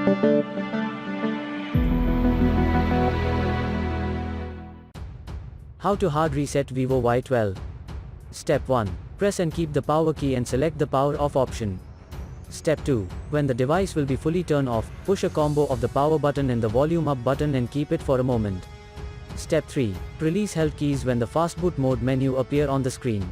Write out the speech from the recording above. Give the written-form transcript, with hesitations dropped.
How to hard reset vivo Y12. Step 1. Press and keep the power key and select the power off option. Step 2. When the device will be fully turned off, push a combo of the power button and the volume up button and keep it for a moment. Step 3. Release held keys when the fast boot mode menu appear on the screen.